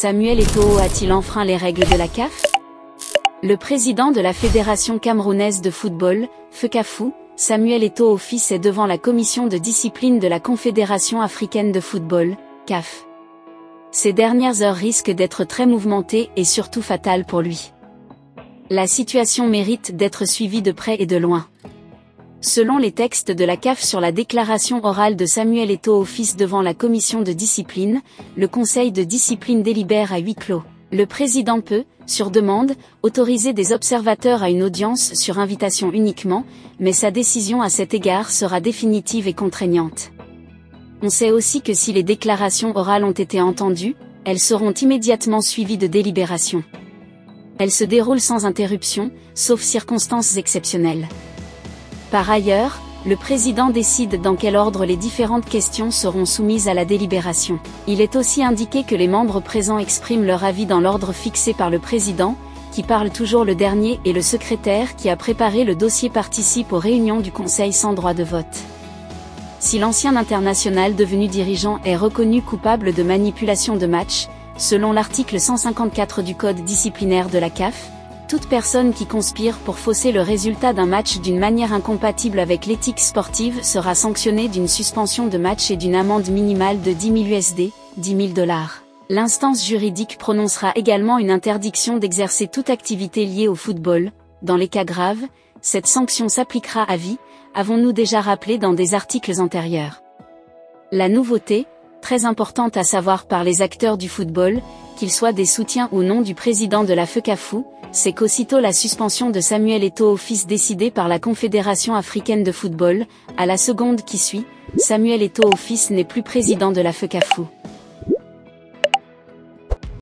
Samuel Eto'o a-t-il enfreint les règles de la CAF? Le président de la Fédération camerounaise de football, FECAFOOT, Samuel Eto'o fils est devant la commission de discipline de la Confédération africaine de football, CAF. Ces dernières heures risquent d'être très mouvementées et surtout fatales pour lui. La situation mérite d'être suivie de près et de loin. Selon les textes de la CAF sur la déclaration orale de Samuel Eto'o fils devant la commission de discipline, le conseil de discipline délibère à huis clos. Le président peut, sur demande, autoriser des observateurs à une audience sur invitation uniquement, mais sa décision à cet égard sera définitive et contraignante. On sait aussi que si les déclarations orales ont été entendues, elles seront immédiatement suivies de délibérations. Elles se déroulent sans interruption, sauf circonstances exceptionnelles. Par ailleurs, le président décide dans quel ordre les différentes questions seront soumises à la délibération. Il est aussi indiqué que les membres présents expriment leur avis dans l'ordre fixé par le président, qui parle toujours le dernier, et le secrétaire qui a préparé le dossier participe aux réunions du conseil sans droit de vote. Si l'ancien international devenu dirigeant est reconnu coupable de manipulation de match, selon l'article 154 du code disciplinaire de la CAF, toute personne qui conspire pour fausser le résultat d'un match d'une manière incompatible avec l'éthique sportive sera sanctionnée d'une suspension de match et d'une amende minimale de 10 000 USD, $10 000. L'instance juridique prononcera également une interdiction d'exercer toute activité liée au football. Dans les cas graves, cette sanction s'appliquera à vie, avons-nous déjà rappelé dans des articles antérieurs. La nouveauté, très importante à savoir par les acteurs du football, qu'ils soient des soutiens ou non du président de la FECAFOOT, c'est qu'aussitôt la suspension de Samuel Eto'o fils décidée par la Confédération africaine de football, à la seconde qui suit, Samuel Eto'o fils n'est plus président de la FECAFOOT.